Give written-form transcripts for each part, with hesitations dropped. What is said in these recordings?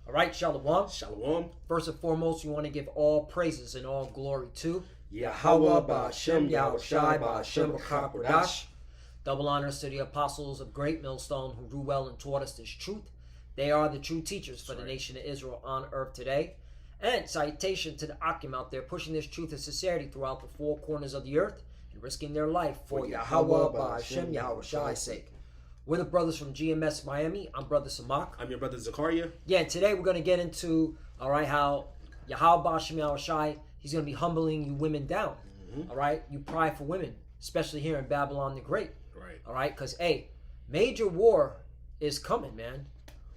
All right, Shalom. Shalom. First and foremost, we want to give all praises and all glory to Yahweh Ba'Shem, Yahushai Ba'Shem B'Chakodash. Double honors to the apostles of Great Millstone who grew well and taught us this truth. They are the true teachers for the nation of Israel on earth today. And salutation to the Akim out there pushing this truth and sincerity throughout the four corners of the earth and risking their life for Yahweh Ba'Shem Yahushai's sake. We're the brothers from GMS Miami. I'm Brother Samak. I'm your brother Zakaria. Yeah, and today we're going to get into, all right, how Yahweh Ba'Shem Yahushai, he's going to be humbling you women down. All right, you prideful women, especially here in Babylon the Great. Right. All right, because, hey, major war is coming, man.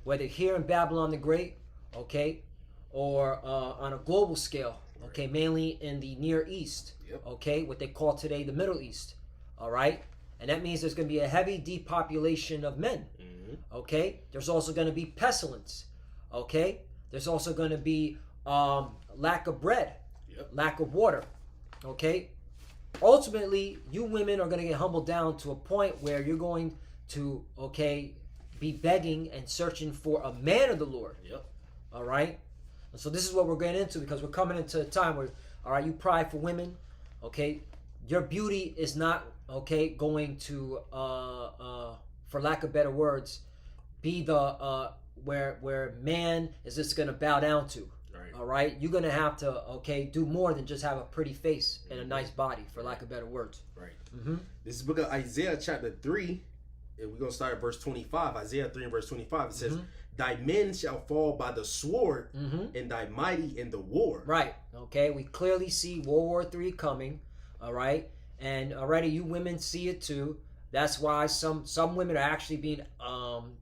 Whether here in Babylon the Great, okay, or on a global scale, okay, mainly in the Near East, okay, what they call today the Middle East, all right? And that means there's going to be a heavy depopulation of men, okay? There's also going to be pestilence, okay? There's also going to be lack of bread, lack of water, okay? Ultimately, you women are going to get humbled down to a point where you're going to, okay, be begging and searching for a man of the Lord, all right? And so this is what we're getting into because we're coming into a time where, all right, you prideful women, okay, your beauty is not, okay, going to, for lack of better words, be the, where man is just going to bow down to, all right? You're going to have to, okay, do more than just have a pretty face and a nice body, for lack of better words. Right. This is the book of Isaiah chapter 3, and we're going to start at verse 25. Isaiah 3 and verse 25, it says, Thy men shall fall by the sword, and thy mighty in the war. Right. Okay. We clearly see World War III coming. All right. And already you women see it too. That's why some women are actually being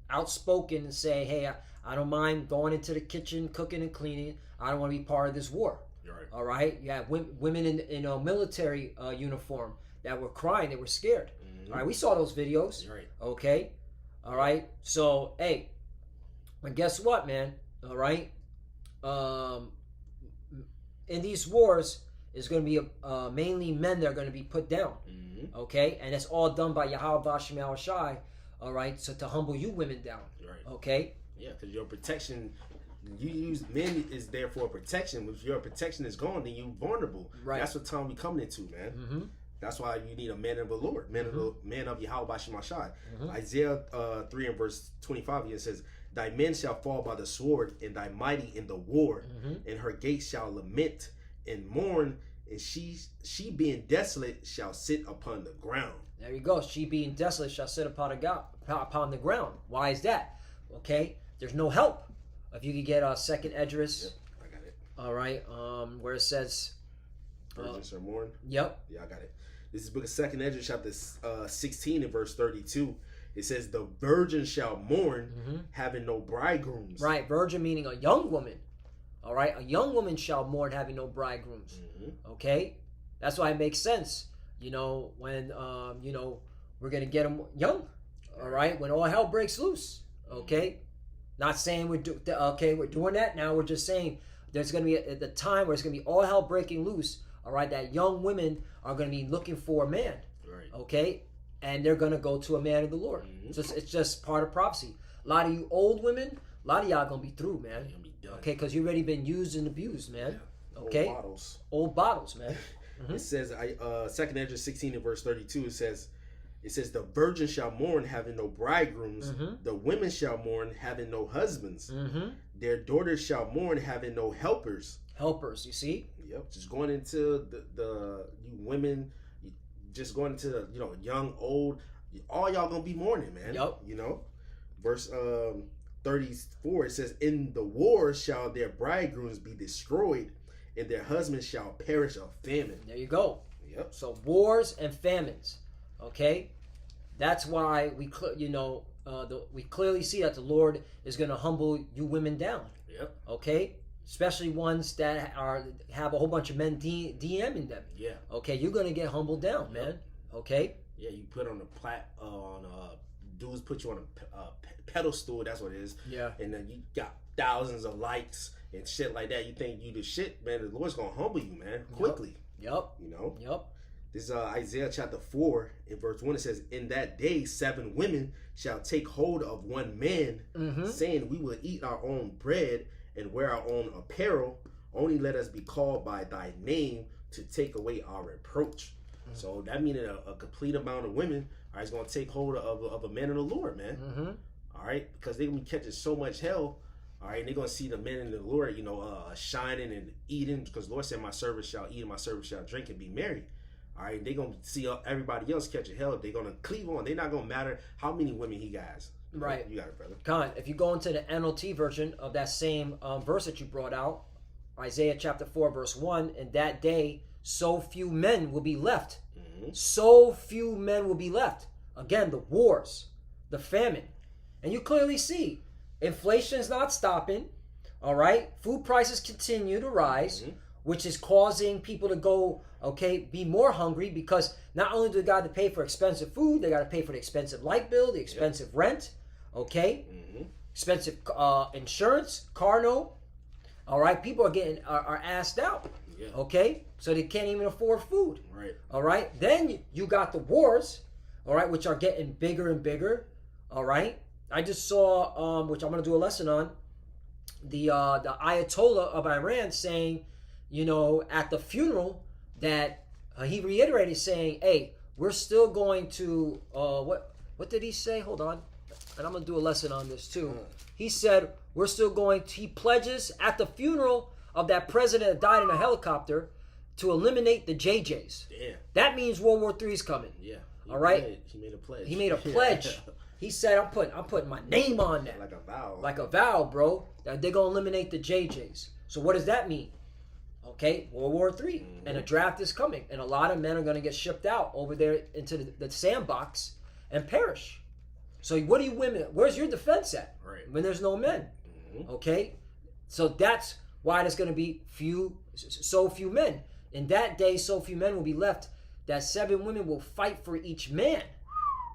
outspoken and say, hey, I don't mind going into the kitchen, cooking and cleaning. I don't want to be part of this war. Right. All right. You have women in a military uniform that were crying. They were scared. All right. We saw those videos. Right. Okay. All right. So, hey. And guess what, man? All right. In these wars, is going to be mainly men that are going to be put down. Okay, and it's all done by Yahweh Ba'Shem Yahushai. All right, so to humble you women down. Right. Okay. Yeah, because your protection, you use men is there for protection. If your protection is gone, then you're vulnerable. Right. That's what time we coming into, man. That's why you need a man of the Lord, man of Yahweh Ba'Shem Yahushai. Isaiah 3 and verse 25, it says, Thy men shall fall by the sword, and thy mighty in the war, and her gates shall lament and mourn, and she being desolate shall sit upon the ground. There you go. She being desolate shall sit upon the ground. Why is that? Okay, there's no help. If you could get a second Esdras. I got it. All right, where it says, virgins shall mourn. Yep. Yeah, I got it. This is book of Second Esdras, chapter 16 and verse 32. It says, the virgin shall mourn, having no bridegrooms. Right, virgin meaning a young woman. All right, a young woman shall mourn, having no bridegrooms. Okay, that's why it makes sense. You know, when we're gonna get them young. All right, when all hell breaks loose. Okay, not saying we're doing that now. We're just saying there's gonna be the time where it's gonna be all hell breaking loose. All right, that young women are gonna be looking for a man. Right. Okay. And they're going to go to a man of the Lord. It's just part of prophecy. A lot of you old women, a lot of y'all going to be through, man. You're gonna be done. Okay, because you already been used and abused, man. Yeah. Okay? Old bottles, man. It says, Second Esdras 16 and verse 32, it says, the virgin shall mourn, having no bridegrooms. The women shall mourn, having no husbands. Their daughters shall mourn, having no helpers. Helpers, you see? Yep. Just going into the you women, just going into the, young, old, all y'all gonna be mourning, man. Yep. Verse 34, it says, in the war shall their bridegrooms be destroyed, and their husbands shall perish of famine. There you go. Yep. So wars and famines. Okay, that's why we we clearly see that the Lord is going to humble you women down. Yep. Okay, especially ones that have a whole bunch of men DMing them. Yeah. Okay, you're going to get humbled down, man. Okay. Yeah, you put on dudes put you on a pedestal. That's what it is. Yeah. And then you got thousands of likes and shit like that. You think you the shit, man? The Lord's gonna humble you, man, quickly. Yep. Yep. This is Isaiah chapter 4 in verse 1. It says, in that day 7 women shall take hold of one man, saying, we will eat our own bread and wear our own apparel. Only let us be called by thy name to take away our reproach. So that means a complete amount of women are going to take hold of a man of the Lord, man. All right, because they're going to be catching so much hell. All right, and they're going to see the men in the Lord, shining and eating, because the Lord said, my servant shall eat and my servant shall drink and be merry. All right, they're going to see everybody else catching hell. They're going to cleave on. They're not going to matter how many women he has. Right. You got it, brother. Con, if you go into the NLT version of that same verse that you brought out, Isaiah chapter 4, verse 1, in that day, so few men will be left. So few men will be left. Again, the wars, the famine. And you clearly see, inflation is not stopping. All right? Food prices continue to rise, which is causing people to go, be more hungry, because not only do they got to pay for expensive food, they got to pay for the expensive light bill, the expensive rent, expensive insurance, car note. All right? People are asked out. So they can't even afford food. Right. All right. Then you got the wars, all right, which are getting bigger and bigger. All right. I just saw, which I'm going to do a lesson on, the Ayatollah of Iran saying, at the funeral that he reiterated saying, hey, we're still going to, what did he say? Hold on. And I'm going to do a lesson on this too. He said, he pledges at the funeral of that president that died in a helicopter to eliminate the JJs. Yeah. That means World War III is coming. Yeah. All right. He made a pledge. He made a pledge. He said, I'm putting my name on that. Like a vow. Like a vow, bro. That they're gonna eliminate the JJs. So what does that mean? World War III, and a draft is coming, and a lot of men are gonna get shipped out over there into the sandbox and perish. So what do you women? Where's your defense at? Right. When there's no men. So that's why there's going to be so few men. In that day, so few men will be left that 7 women will fight for each man,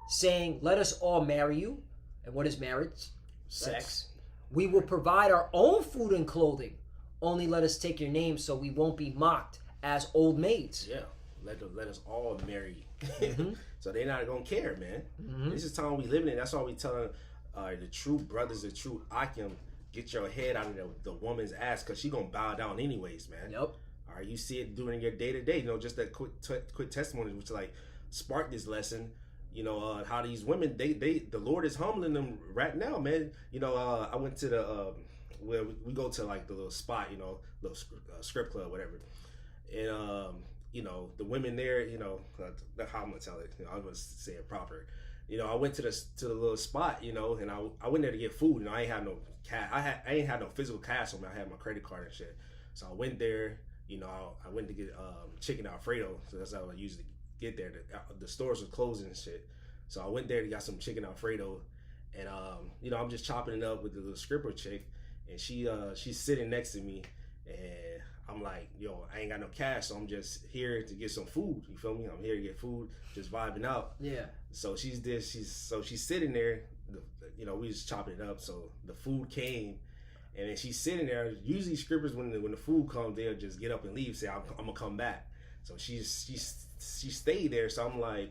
saying, let us all marry you. And what is marriage? Sex. We will provide our own food and clothing. Only let us take your name so we won't be mocked as old maids. Yeah. Let us all marry. So they're not going to care, man. This is the time we living in. That's why we telling the true brothers, the true Akim, get your head out of the woman's ass, because she gonna bow down anyways, man. Yep. All right, you see it during your day-to-day, just that quick testimony, which sparked this lesson, how these women, the Lord is humbling them right now, man. I went to the where we go to like the little spot, little script club, whatever, and the women there, how I'm gonna tell it, I'm gonna say it proper. I went to the little spot, and I went there to get food. I ain't had no cash. I ain't had no physical cash on me. I had my credit card and shit. So I went there. I went to get chicken Alfredo. So that's how I usually get there. The stores were closing and shit. So I went there to get some chicken Alfredo, and I'm just chopping it up with the little stripper chick, and she's sitting next to me, and I'm like, yo, I ain't got no cash, so I'm just here to get some food. You feel me? I'm here to get food, just vibing out. Yeah. So she's sitting there. We just chopping it up. So the food came, and then she's sitting there. Usually strippers, when the food comes, they'll just get up and leave. Say, I'm gonna come back. So she stayed there. So I'm like,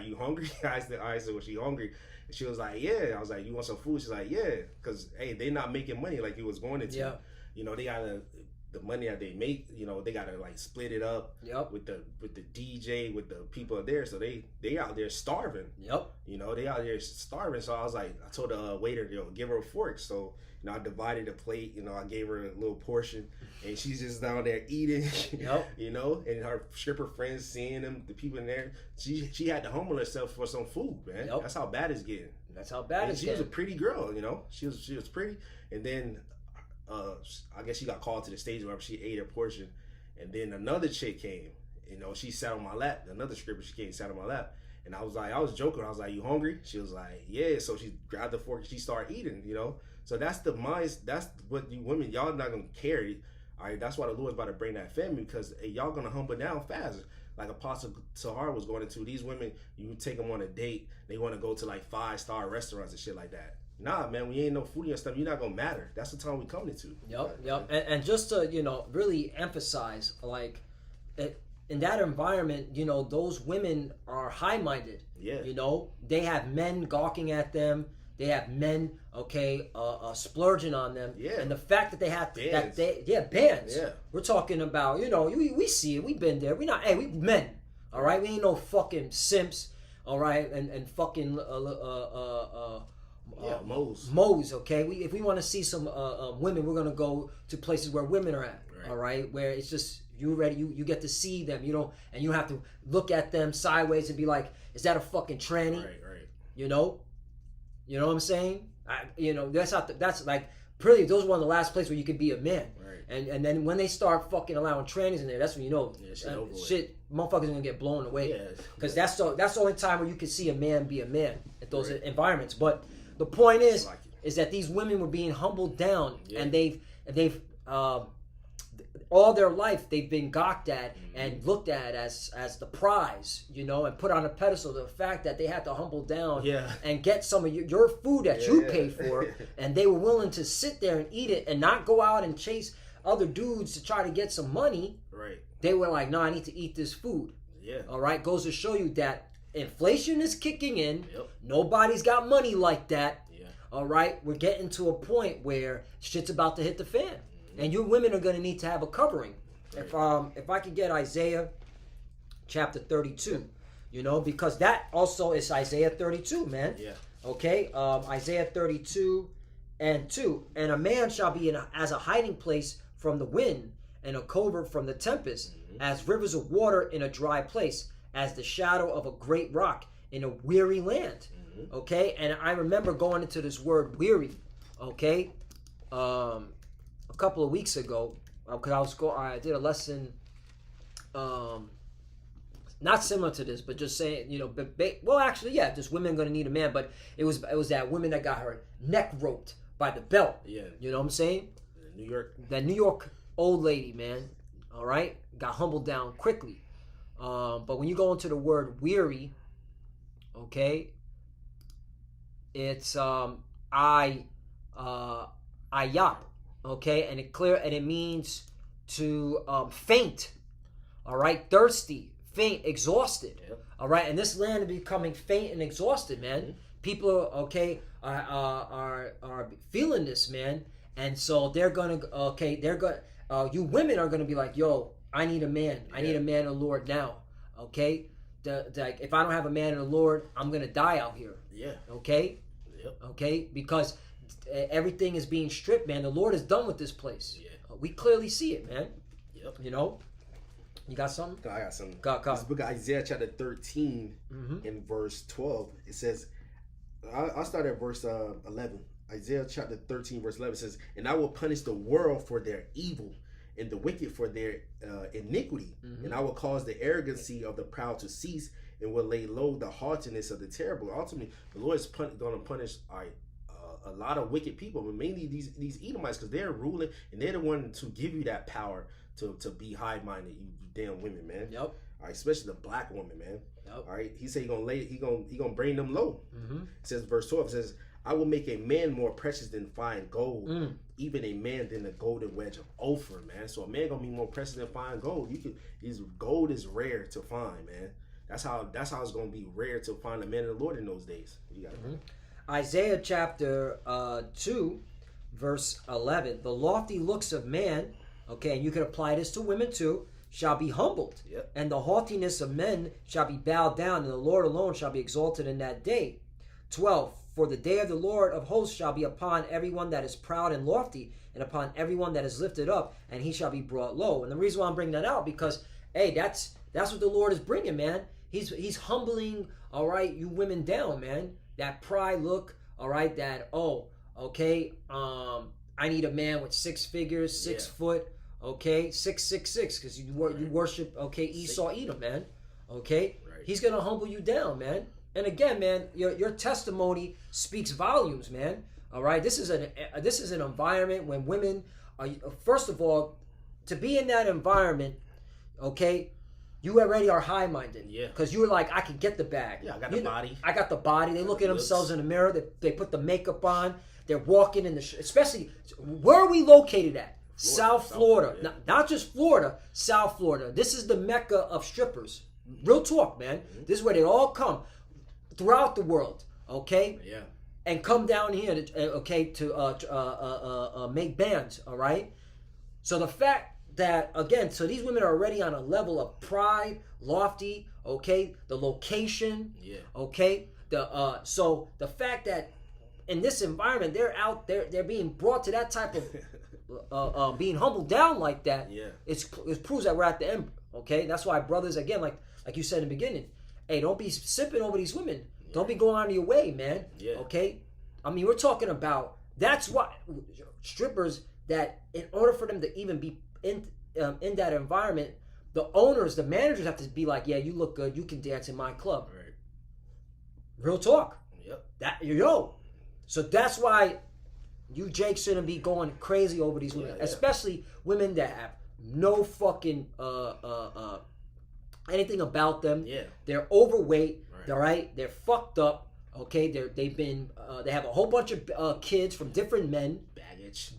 you hungry? I said, was she hungry? And she was like, yeah. I was like, you want some food? She's like, yeah, because hey, they not making money like you was going into. Yeah. They gotta. The money that they make, they gotta like split it up with the DJ, with the people there, so they out there starving. Yep. They out there starving. So I was like, I told the waiter, give her a fork. So I divided the plate. I gave her a little portion, and she's just down there eating. Yep. And her stripper friends seeing them, the people in there. She had to humble herself for some food, man. Yep. That's how bad it's getting. That's how bad it's getting. She was a pretty girl, She was pretty, and then. I guess she got called to the stage where she ate her portion, and then another chick came. She sat on my lap. Another stripper, she came, sat on my lap, and I was joking. I was like, "You hungry?" She was like, "Yeah." So she grabbed the fork and she started eating. So that's the minds. That's what you women, y'all not gonna carry. All right, that's why the Lord's about to bring that family, because y'all gonna humble down fast. Like Apostle Tahar was going into, these women, you take them on a date, they want to go to like 5-star restaurants and shit like that. Nah, man, we ain't no foodie and stuff. You're not gonna matter. That's the time we coming to. Yep. And just to really emphasize, like, in that environment, those women are high-minded. Yeah. They have men gawking at them. They have men, okay, splurging on them. Yeah. And the fact that they have Bands. bands. Yeah. We're talking about, we see it. We've been there. We men. All right, we ain't no fucking simps. All right, and fucking Moes. Okay, if we want to see some women, we're gonna go to places where women are at. Right. All right, where it's just you get to see them. You don't have to look at them sideways and be like, is that a fucking tranny? Right. You know what I'm saying? That's like pretty. Those are one of the last places where you could be a man. Right. And then when they start fucking allowing trannies in there, that's when you know shit motherfuckers are gonna get blown away. Yeah. Because that's the only time where you can see a man be a man at those environments. But the point is that these women were being humbled down, and they've all their life they've been gawked at and looked at as the prize, and put on a pedestal. The fact that they had to humble down and get some of your food that you paid for, and they were willing to sit there and eat it and not go out and chase other dudes to try to get some money. Right. They were like, no, I need to eat this food. Yeah. All right. Goes to show you that inflation is kicking in. Yep. Nobody's got money like that. Yeah. All right. We're getting to a point where shit's about to hit the fan. And you women are going to need to have a covering. Right. If I could get Isaiah chapter 32, because that also is Isaiah 32, man. Yeah. Okay. Isaiah 32 and 2. And a man shall be as a hiding place from the wind, and a covert from the tempest, as rivers of water in a dry place, as the shadow of a great rock in a weary land. Okay. And I remember going into this word weary. Okay. A couple of weeks ago, because I did a lesson, not similar to this, but just saying, just women gonna need a man, but it was that woman that got her neck roped by the belt. Yeah. You know what I'm saying? That New York old lady, man. All right, got humbled down quickly. But when you go into the word weary, okay, it's ayap. Okay, and it means to faint. All right, thirsty, faint, exhausted. Yep. All right, and this land is becoming faint and exhausted, man. People are feeling this, man, and so they're gonna you women are gonna be like, yo, I need a man. I need a man in the Lord now. Okay, if I don't have a man in the Lord, I'm gonna die out here. Yeah. Okay. Yep. Okay, because everything is being stripped, man. The Lord is done with this place. Yeah. We clearly see it, man. Yep. You got something? I got something. Go. This book of Isaiah chapter 13 in verse 12. It says, I'll start at verse 11. Isaiah chapter 13 verse 11 says, and I will punish the world for their evil and the wicked for their iniquity. And I will cause the arrogancy of the proud to cease and will lay low the haughtiness of the terrible. Ultimately, the Lord is going to punish a lot of wicked people, but mainly these Edomites, because they're ruling and they're the one to give you that power to be high-minded, you damn women, man. Yep. All right, especially the black woman, man. Yep. All right, he said he gonna bring them low. Mm-hmm. It says verse 12, it says, I will make a man more precious than fine gold, even a man than the golden wedge of Ophir, man. So a man gonna be more precious than fine gold. Gold is rare to find, man. That's how it's gonna be rare to find a man in the Lord in those days. You got it. Isaiah chapter 2, verse 11. The lofty looks of man, okay, and you can apply this to women too, shall be humbled. Yep. And the haughtiness of men shall be bowed down, and the Lord alone shall be exalted in that day. 12. For the day of the Lord of hosts shall be upon everyone that is proud and lofty, and upon everyone that is lifted up, and he shall be brought low. And the reason why I'm bringing that out, because, hey, that's what the Lord is bringing, man. He's humbling, all right, you women down, man. That pride look, all right, that, I need a man with 6 figures, 6 foot, okay, 666, because you worship, okay, Esau, Edom, man, okay? Right. He's going to humble you down, man. And again, man, your testimony speaks volumes, man, all right? This is an environment when women are, first of all, to be in that environment, okay, you already are high-minded. Yeah. Because you were like, I can get the bag. Yeah, I got the body. I got the body. They look at themselves in the mirror. They put the makeup on. They're walking in especially, where are we located at? South Florida. Yeah. Not just Florida, South Florida. This is the mecca of strippers. Real talk, man. This is where they all come throughout the world, okay? Yeah. and come down here to make bands. All right. So the fact that again, so these women are already on a level of pride, lofty. Okay, the location. Yeah. Okay, so the fact that in this environment they're out there, they're being brought to that type of being humbled down like that. Yeah. It proves that we're at the end. Okay, that's why brothers again, like you said in the beginning, hey, don't be sipping over these women. Yeah. Don't be going out of your way, man. Yeah. Okay, I mean we're talking about that's why strippers that in order for them to even be in that environment. The owners, the managers have to be like, yeah, you look good. You can dance in my club. Right. Real talk. Yep. So that's why you, Jake, shouldn't be going crazy over these women, especially women that have no fucking anything about them. Yeah. They're overweight. Right. All right. They're fucked up. Okay. They have a whole bunch of kids from different men.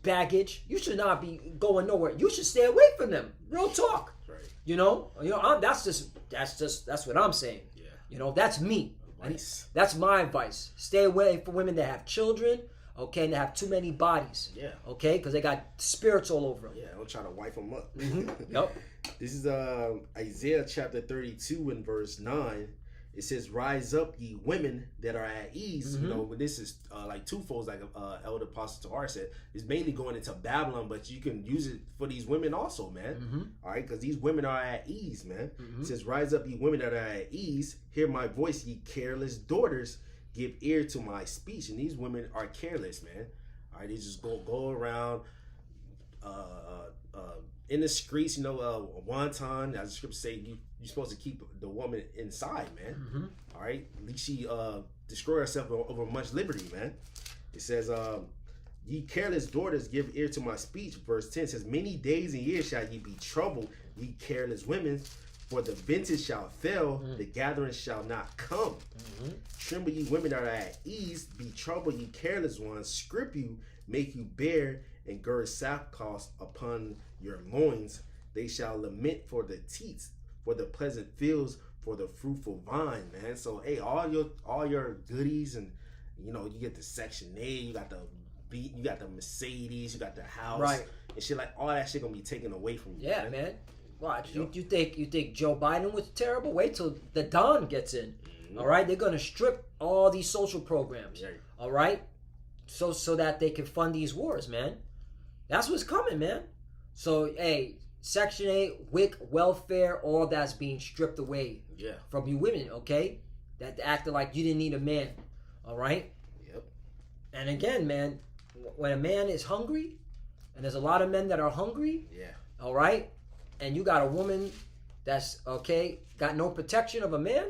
Baggage. You should not be going nowhere. You should stay away from them. Real talk. You know, that's what I'm saying. Yeah. You know, that's me. Advice. That's my advice. Stay away from women that have children, okay, and that have too many bodies. Yeah. Okay, because they got spirits all over them. Yeah, don't try to wipe them up. Mm-hmm. Yep. This is Isaiah chapter 32 and verse 9. It says, "Rise up, ye women that are at ease." Mm-hmm. You know, this is like twofold, like Elder Apostle Tahar said. It's mainly going into Babylon, but you can use it for these women also, man. Mm-hmm. All right, because these women are at ease, man. Mm-hmm. It says, "Rise up, ye women that are at ease. Hear my voice, ye careless daughters. Give ear to my speech." And these women are careless, man. All right, they just go around in the streets, you know, wonton, as the scripture say, you're supposed to keep the woman inside, man. Mm-hmm. All right, at least she destroy herself over much liberty, man. It says, "Ye careless daughters, give ear to my speech." Verse 10 says, "Many days and years shall ye be troubled, ye careless women, for the vintage shall fail, the gathering shall not come. Tremble, ye women that are at ease, be troubled, ye careless ones, scrip you, make you bear, and gird sackcloth upon your loins. They shall lament for the teats, for the pleasant fields, for the fruitful vine," man. So hey, all your goodies, and you know, you get the Section 8, you got the beat, you got the Mercedes, you got the house, right, and shit, like all that shit gonna be taken away from you. Yeah, man. Watch. You think Joe Biden was terrible? Wait till the Don gets in. Mm-hmm. All right, they're gonna strip all these social programs. Right. All right, so that they can fund these wars, man. That's what's coming, man. So hey, Section 8, WIC, welfare, all that's being stripped away. Yeah. From you women, okay? That acted like you didn't need a man. All right. Yep. And again, man, when a man is hungry, and there's a lot of men that are hungry. Yeah. All right. And you got a woman that's okay, got no protection of a man,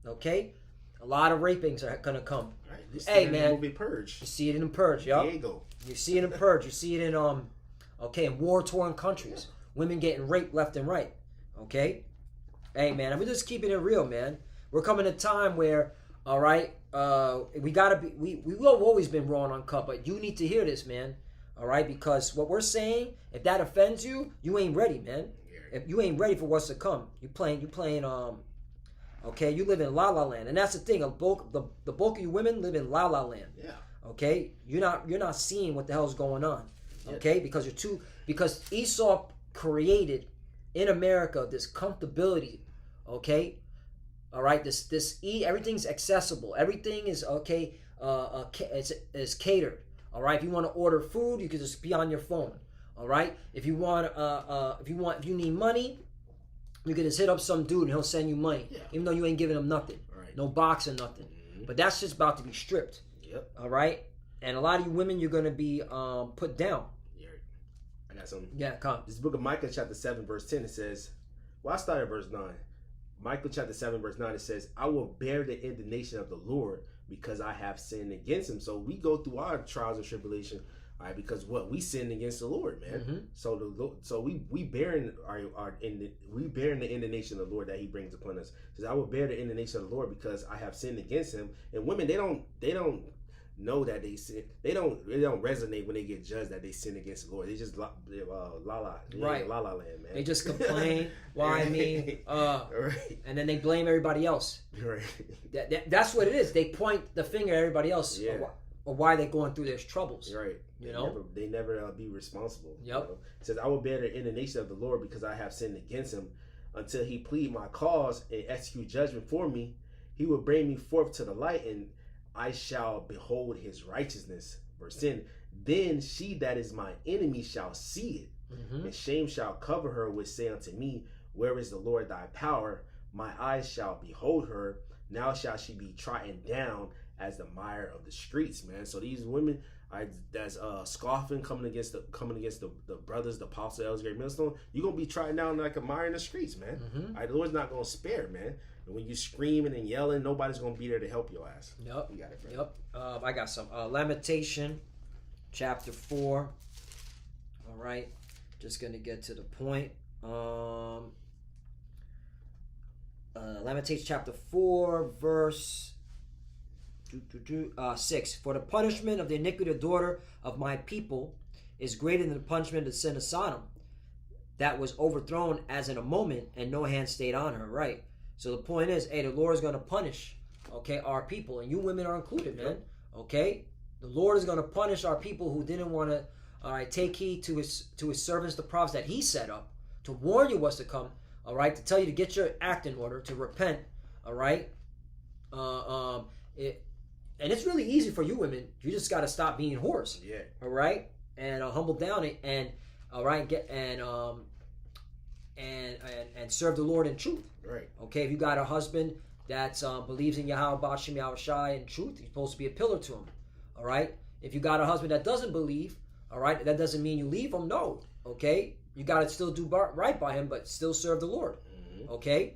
okay? A lot of rapings are gonna come. Right. Hey, man, movie Purge. You see it in Purge, yo. Diego. You see it in Purge. You see it in in war-torn countries, women getting raped left and right. Okay. Hey, man, we're just keeping it real, man. We're coming to a time where, all right, we gotta be. We've always been raw and uncut, but you need to hear this, man. All right, because what we're saying, if that offends you, you ain't ready, man. If you ain't ready for what's to come, you playing, okay, you live in La La Land, and that's the thing. The bulk of you women live in La La Land. Yeah. Okay, you're not seeing what the hell's going on. Okay, because because Esau created in America this comfortability. Okay, all right. This everything's accessible. Everything is okay. It's catered. All right. If you want to order food, you can just be on your phone. All right. If you need money, you can just hit up some dude and he'll send you money, even though you ain't giving him nothing, no box or nothing. Mm-hmm. But that's just about to be stripped. Yep. All right. And a lot of you women, you're gonna be put down. Yeah. I got something. Yeah, come. This book of Micah chapter 7 verse 10, it says, well, I start at verse 9. Micah chapter 7 verse 9, it says, "I will bear the indignation of the Lord because I have sinned against him." So we go through our trials and tribulation, all right, because what we sinned against the Lord, man. Mm-hmm. So we bearing we bearing the indignation of the Lord that He brings upon us. It says, "I will bear the indignation of the Lord because I have sinned against him." And women, they don't know that they sin. They don't resonate when they get judged that they sin against the Lord. They just la la land, man. They just complain. Why me? Right. And then they blame everybody else. Right. That's what it is. They point the finger at everybody else. Yeah. or why they're going through their troubles. You're right. You know? They never be responsible. Yep. You know? It says, I will bear the indignation of the Lord because I have sinned against him. Until he plead my cause and execute judgment for me, he will bring me forth to the light, and I shall behold his righteousness. Verse 10, then she that is my enemy shall see it, and shame shall cover her, which say unto me, where is the Lord thy power? My eyes shall behold her. Now shall she be trodden down as the mire of the streets, man. So these women that's scoffing, coming against the brothers, the apostle Ellsbury Millstone, you're gonna be trodden down like a mire in the streets, man. The Lord's not gonna spare, man. And when you screaming and yelling, nobody's gonna be there to help your ass. Yep. You got it, friend. Yep. I got some. Lamentation, chapter 4. All right. Just gonna get to the point. Lamentation chapter 4, verse 6. For the punishment of the iniquity of the daughter of my people is greater than the punishment of the sin of Sodom, that was overthrown as in a moment, and no hand stayed on her. Right. So the point is, hey, the Lord is going to punish, okay, our people, and you women are included, man. Okay, the Lord is going to punish our people who didn't want to, all right, take heed to his servants, the prophets that he set up to warn you what's to come. All right, to tell you to get your act in order, to repent. All right, and it's really easy for you women. You just got to stop being whores. Yeah. All right, and humble down it, and all right, get and serve the Lord in truth. Right. Okay, if you got a husband that believes in Yahweh Bashim Yahweh Shai in truth, you're supposed to be a pillar to him. All right. If you got a husband that doesn't believe, all right, that doesn't mean you leave him. No. Okay. You got to still do right by him, but still serve the Lord. Okay.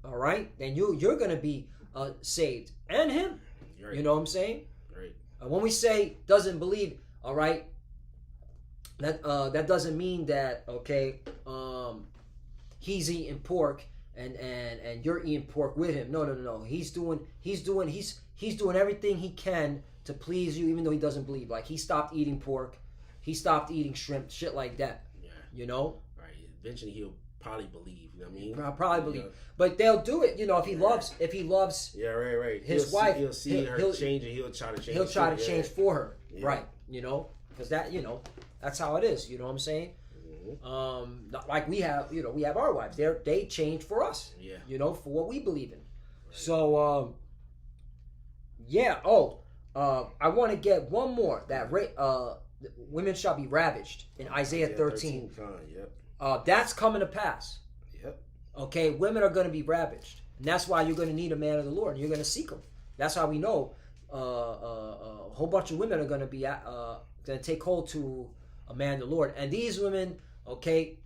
All right. Then you're gonna be saved, and him. Right. You know what I'm saying? Right. When we say doesn't believe, all right, that doesn't mean that he's eating pork and you're eating pork with him. No. He's doing everything he can to please you, even though he doesn't believe. Like, he stopped eating pork, he stopped eating shrimp, shit like that. Yeah. You know. Right. Eventually he'll probably believe. You know what I mean? I'll probably believe, but they'll do it. You know, if he loves. Yeah. Right. His wife. He'll see her change, and he'll try to change. He'll try to change for her. Yeah. Right. You know, because that's how it is. You know what I'm saying? Not like we have our wives. They change for us. Yeah. You know, for what we believe in. Right. So yeah. I want to get one more that women shall be ravaged in Isaiah 13. Yep. That's coming to pass. Yep. Okay, women are going to be ravaged, and that's why you're going to need a man of the Lord, and you're going to seek him. That's how we know a whole bunch of women are going to be going to take hold to a man of the Lord, and these women, okay,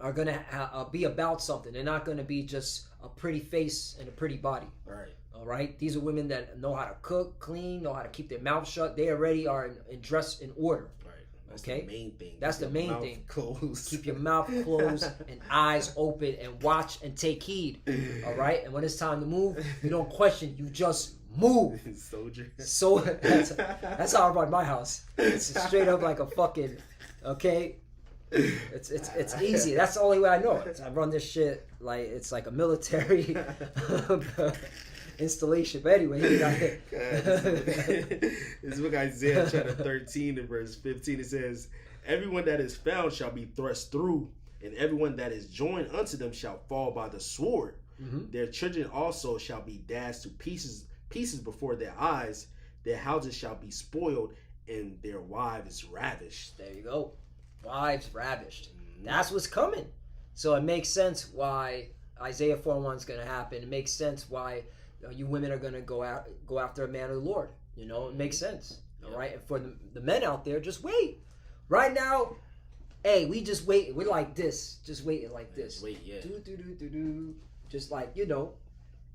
are going to be about something. They're not going to be just a pretty face and a pretty body. Right. All right. These are women that know how to cook, clean, know how to keep their mouth shut. They already are dressed in order. Right. That's okay. The main thing. That's the main thing. Closed. Keep your mouth closed and eyes open and watch and take heed. All right. And when it's time to move, you don't question. You just move. Soldier. So that's how I run my house. It's straight up like a fucking. Okay. It's easy. That's the only way I know it. I run this shit like it's like a military installation. But anyway, this book Isaiah chapter 13 and verse 15. It says, "Everyone that is found shall be thrust through, and everyone that is joined unto them shall fall by the sword. Their children also shall be dashed to pieces before their eyes. Their houses shall be spoiled, and their wives ravished." There you go. Wives ravished. That's what's coming. So it makes sense why Isaiah 4:1 is going to happen. It makes sense why you women are going to go after a man of the Lord. You know, it makes sense. All right. And for the men out there, just wait. Right now, hey, we just wait. We're like this, just waiting like this. Wait, yeah. Do. Just like, you know,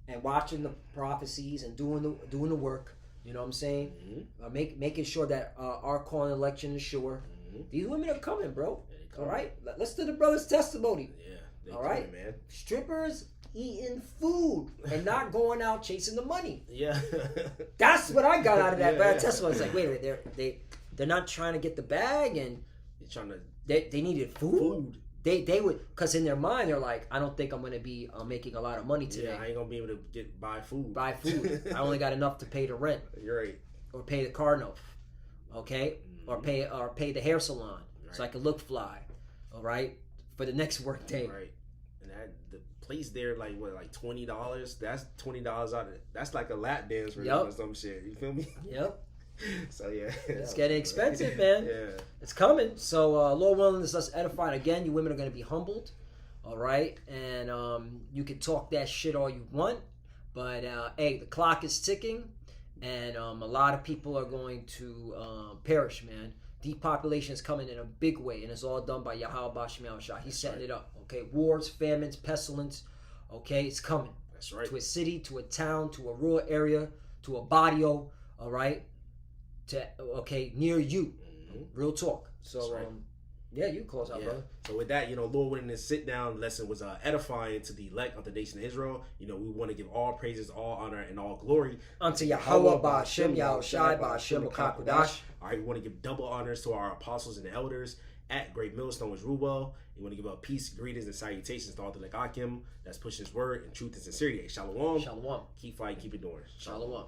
and watching the prophecies and doing the work. You know what I'm saying? Making sure that our call and election is sure. These women are coming, bro. All right, let's do the brother's testimony. Yeah. All right, man. Strippers eating food and not going out chasing the money. Yeah. That's what I got out of that bad testimony. It's like, wait a minute, they're not trying to get the bag, and they're trying to. They needed food. They would, because in their mind they're like, I don't think I'm gonna be making a lot of money today. Yeah, I ain't gonna be able to buy food. I only got enough to pay the rent. You're right. or pay the car note, okay, or pay the hair salon, so I can look fly, all right, for the next work day. Right, and that the place there like $20. That's $20 out of it. That's like a lap dance for or some shit. You feel me? Yep. So yeah, it's getting expensive, man. Yeah, it's coming. So Lord willing, this us edified again. You women are going to be humbled, all right, and you can talk that shit all you want, but hey, the clock is ticking, and a lot of people are going to perish, man. Depopulation is coming in a big way, and it's all done by Yahweh Bashim Yahushua. He's setting it up. Okay, wars, famines, pestilence. Okay, it's coming. That's right. To a city, to a town, to a rural area, to a barrio. All right. Near you. Real talk. So right. Yeah, you close out, brother. So with that, Lord willing, this sit down lesson was edifying to the elect of the nation of Israel. We want to give all praises, all honor, and all glory unto Yahweh Ba'Shem Yahushai Ba'Shem B'Kakodash. All right, we want to give double honors to our apostles and elders at Great Millstone with Rubel. We want to give peace, greetings, and salutations to all the Lekakim that's pushing his word and truth and sincerity. Shalom. Shalom. Keep fighting, keep it doing. Shalom.